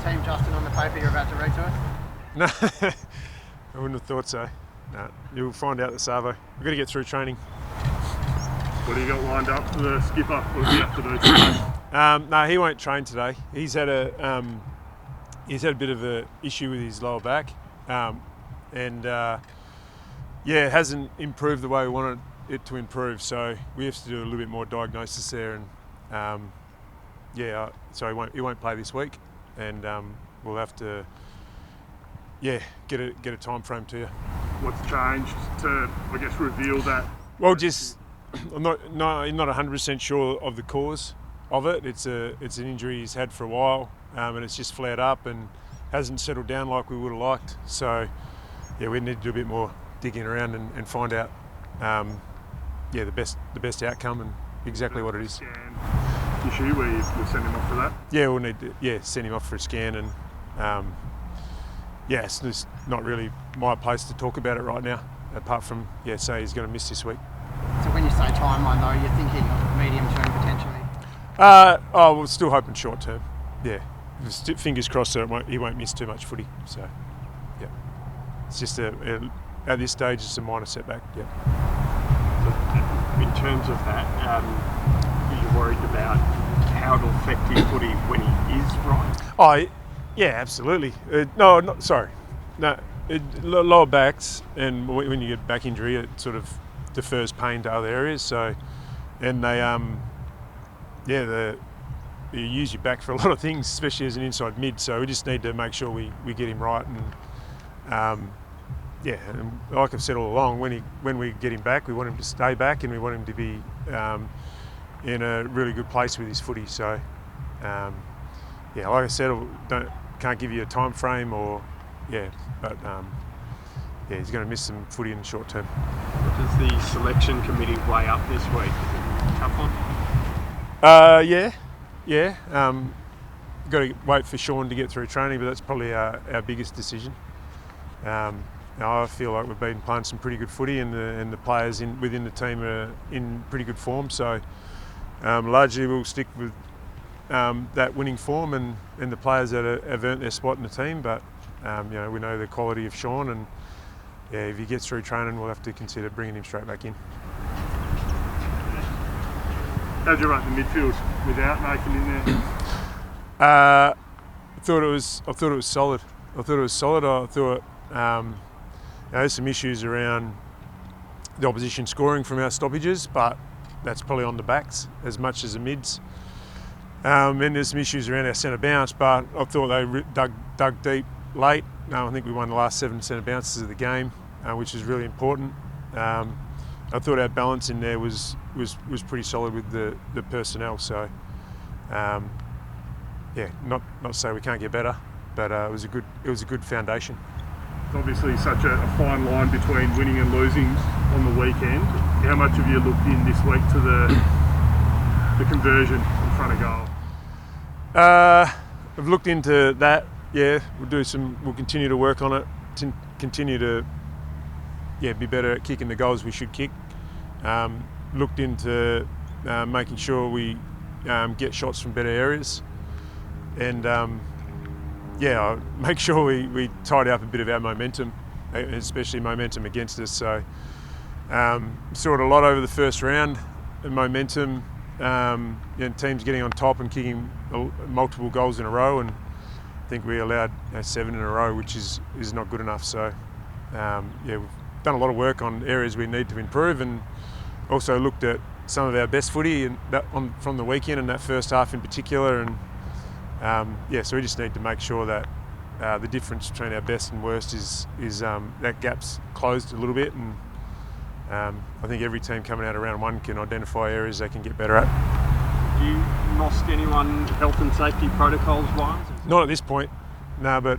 team, Justin, on the paper you're about to read to us? No, I wouldn't have thought so. No, you'll find out the Savo. We've got to get through training. What do you got lined up for the skipper? What does he have to do today? No, he won't train today. He's had a bit of an issue with his lower back, and it hasn't improved the way we wanted it to improve. So we have to do a little bit more diagnosis there, and so he won't play this week, and we'll have to get a time frame to you. What's changed to, I guess, reveal that? Well, just I'm not 100% sure of the cause of it. It's an injury he's had for a while, and it's just flared up and hasn't settled down like we would have liked. So we need to do a bit more digging around and find out the best outcome and exactly what it is. Issue where you send him off for that? Yeah, we'll need to send him off for a scan, and it's just not really my place to talk about it right now, apart from say he's going to miss this week. So when you say timeline though, you're thinking of medium term potentially? We're still hoping short term. Yeah, fingers crossed that he won't miss too much footy. So it's just at this stage it's a minor setback. Yeah. So in terms of that, are you worried about how it'll affect his footy when he is right? Oh, yeah, absolutely. Lower backs, and when you get back injury, it sort of defers pain to other areas. So, and they, you use your back for a lot of things, especially as an inside mid. So we just need to make sure we get him right, and and like I've said all along, when we get him back, we want him to stay back, and we want him to be in a really good place with his footy. So, like I said, can't give you a time frame but he's going to miss some footy in the short term. What does the selection committee weigh up this week? Is it a tough one? Got to wait for Sean to get through training, but that's probably our biggest decision. I feel like we've been playing some pretty good footy, and the players within the team are in pretty good form. So largely we'll stick with that winning form and the players that have earned their spot in the team. But we know the quality of Sean, and if he gets through training, we'll have to consider bringing him straight back in. How'd you rate the midfield without Nathan in there? I thought it was solid. I thought there's some issues around the opposition scoring from our stoppages, but that's probably on the backs as much as the mids. And there's some issues around our centre bounce, but I thought they dug deep late. I think we won the last 7 centre bounces of the game, which is really important. I thought our balance in there was pretty solid with the personnel. So not to say we can't get better, but it was a good foundation. It's obviously such a fine line between winning and losing on the weekend. How much have you looked in this week to the conversion in front of goal? I've looked into that. Yeah, we'll continue to work on it. Continue to be better at kicking the goals we should kick. Looked into making sure we get shots from better areas, and I'll make sure we tidy up a bit of our momentum, especially momentum against us. So saw it a lot over the first round, and momentum, teams getting on top and kicking multiple goals in a row, and I think we allowed 7 in a row, which is not good enough. So we've done a lot of work on areas we need to improve, and also looked at some of our best footy from the weekend and that first half in particular, and so we just need to make sure that the difference between our best and worst is that gap's closed a little bit, and I think every team coming out of round 1 can identify areas they can get better at. Have you lost anyone health and safety protocols wise? Not at this point, no, but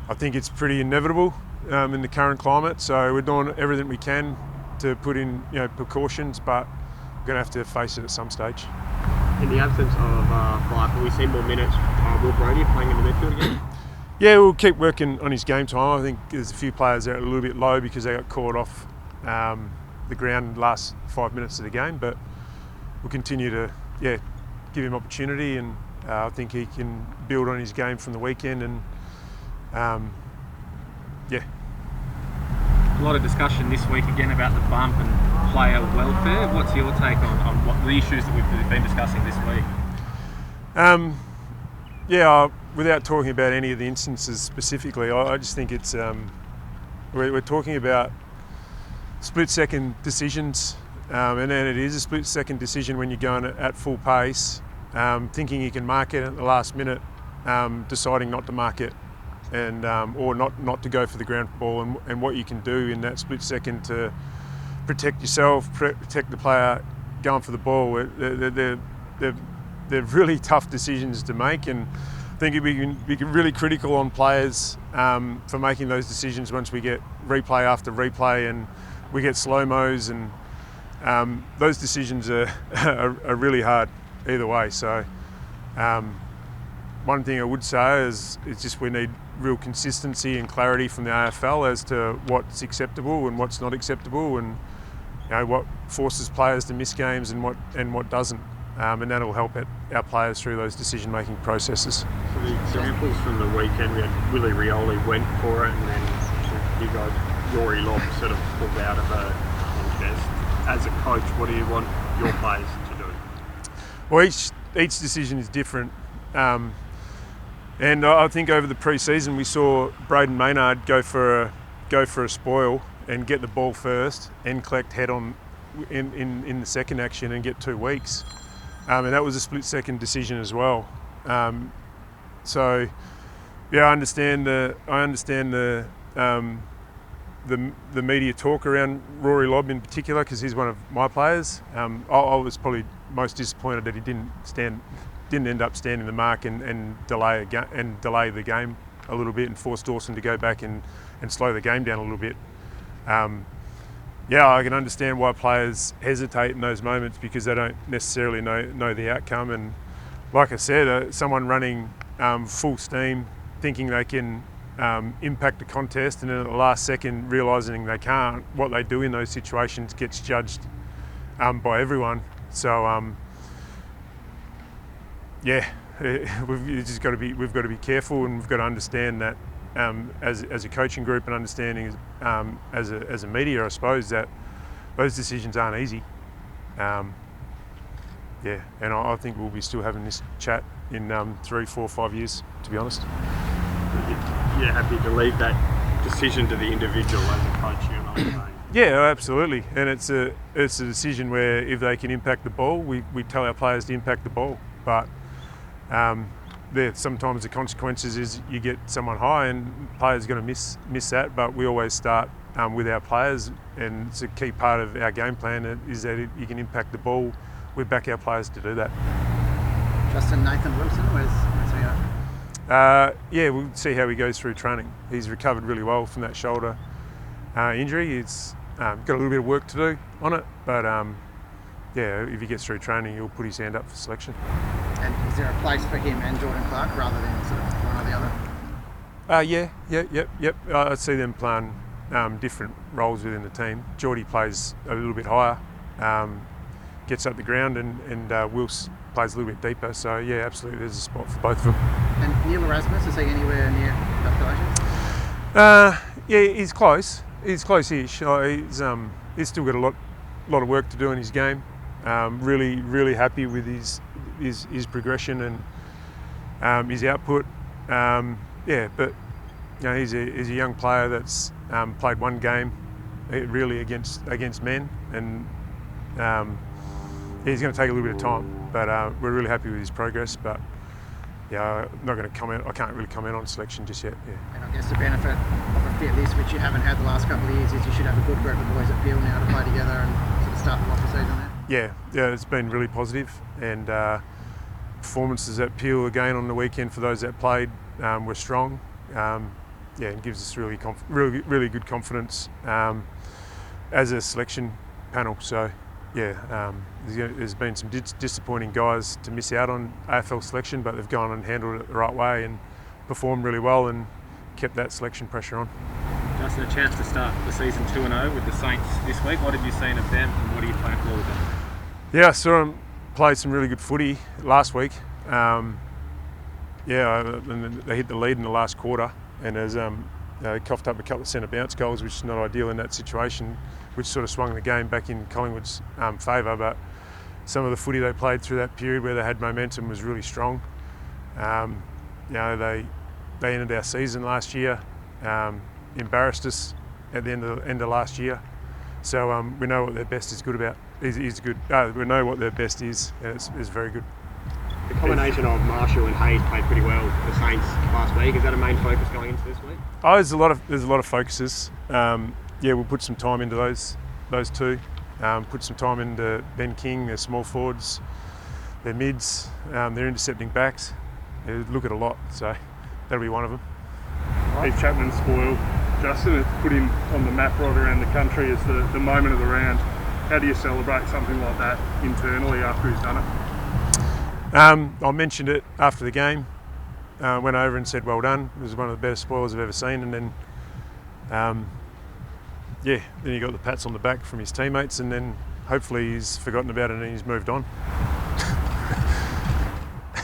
I think it's pretty inevitable in the current climate, so we're doing everything we can to put in precautions, but we're going to have to face it at some stage. In the absence of Fyfe, will we see more minutes? Will Brody playing in the midfield again? Yeah, we'll keep working on his game time. I think there's a few players that are a little bit low because they got caught off the ground last 5 minutes of the game, but we'll continue to give him opportunity, and I think he can build on his game from the weekend, and yeah. A lot of discussion this week again about the bump and player welfare. What's your take on what the issues that we've been discussing this week? Without talking about any of the instances specifically, I just think it's we're talking about split-second decisions, and then it is a split-second decision when you're going at full pace, thinking you can mark it at the last minute, deciding not to mark it, and or not to go for the ground ball, and what you can do in that split second to protect yourself, protect the player going for the ball. They're really tough decisions to make, and I think we can be really critical on players for making those decisions once we get replay after replay and we get slow-mos, and those decisions are really hard either way. So one thing I would say is just we need real consistency and clarity from the AFL as to what's acceptable and what's not acceptable, and what forces players to miss games and what doesn't, and that'll help our players through those decision-making processes. So the examples from the weekend, we had Willie Rioli went for it, and then you guys, Rory Lobb sort of pulled out of a contest. As a coach, what do you want your players to do? Well, each decision is different. And I think over the pre-season we saw Braden Maynard go for a spoil and get the ball first and collect head on in the second action and get 2 weeks, and that was a split-second decision as well. So yeah, I understand the media talk around Rory Lobb in particular, because he's one of my players. I was probably most disappointed that he didn't end up standing the mark and delay the game a little bit and force Dawson to go back and slow the game down a little bit. I can understand why players hesitate in those moments, because they don't necessarily know the outcome. And like I said, someone running full steam, thinking they can impact the contest, and then at the last second realising they can't, what they do in those situations gets judged by everyone. So we've got to be careful, and we've got to understand that as a coaching group, and understanding as a media, I suppose, that those decisions aren't easy. And I think we'll be still having this chat in 3, 4, 5 years, to be honest. You're happy to leave that decision to the individual as a coach, you're not saying? Yeah, absolutely. And it's a decision where if they can impact the ball, we tell our players to impact the ball. But sometimes the consequences is you get someone high, and players are going to miss that. But we always start with our players, and it's a key part of our game plan is that if you can impact the ball, we back our players to do that. Justin Nathan Wilson, where's he at? We'll see how he goes through training. He's recovered really well from that shoulder injury. He's got a little bit of work to do on it, but if he gets through training, he'll put his hand up for selection. And is there a place for him and Jordan Clark rather than sort of one or the other? Yep. I see them playing different roles within the team. Geordie plays a little bit higher, gets up the ground, and Wills plays a little bit deeper. So yeah, absolutely, there's a spot for both of them. And Neil Erasmus, is he anywhere near calculations? He's close. He's close-ish. He's still got a lot of work to do in his game. Really happy with his progression and his output. But he's a young player that's played one game really against men, and he's going to take a little bit of time. But we're really happy with his progress. But I'm not going to comment. I can't really comment on selection just yet. Yeah. And I guess the benefit of a fit list, which you haven't had the last couple of years, is you should have a good group of boys at Peel now to play together and sort of start them off the season there. Yeah, it's been really positive, and performances at Peel again on the weekend for those that played were strong. It gives us really good confidence as a selection panel. So there's been some disappointing guys to miss out on AFL selection, but they've gone and handled it the right way and performed really well and kept that selection pressure on. Justin, a chance to start the season 2-0 with the Saints this week. What have you seen of them, and what do you plan for with them? Yeah, I saw them play some really good footy last week. and then they hit the lead in the last quarter, and as they coughed up a couple of centre bounce goals, which is not ideal in that situation, which sort of swung the game back in Collingwood's favour. But some of the footy they played through that period where they had momentum was really strong. They ended our season last year, embarrassed us at the end of last year. So we know what their best is good about. Is good. We know what their best is, and it's very good. The combination of Marshall and Hayes played pretty well for the Saints last week. Is that a main focus going into this week? Oh, there's a lot of focuses. We'll put some time into those two. Put some time into Ben King, their small forwards, their mids, their intercepting backs. Look at a lot, so that'll be one of them. Heath Chapman's spoiled. Justin, it's put him on the map right around the country as the moment of the round. How do you celebrate something like that internally after he's done it? I mentioned it after the game. Went over and said, well done. It was one of the better spoilers I've ever seen. And then, then he got the pats on the back from his teammates, and then hopefully he's forgotten about it and he's moved on.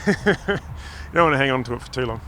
You don't want to hang on to it for too long.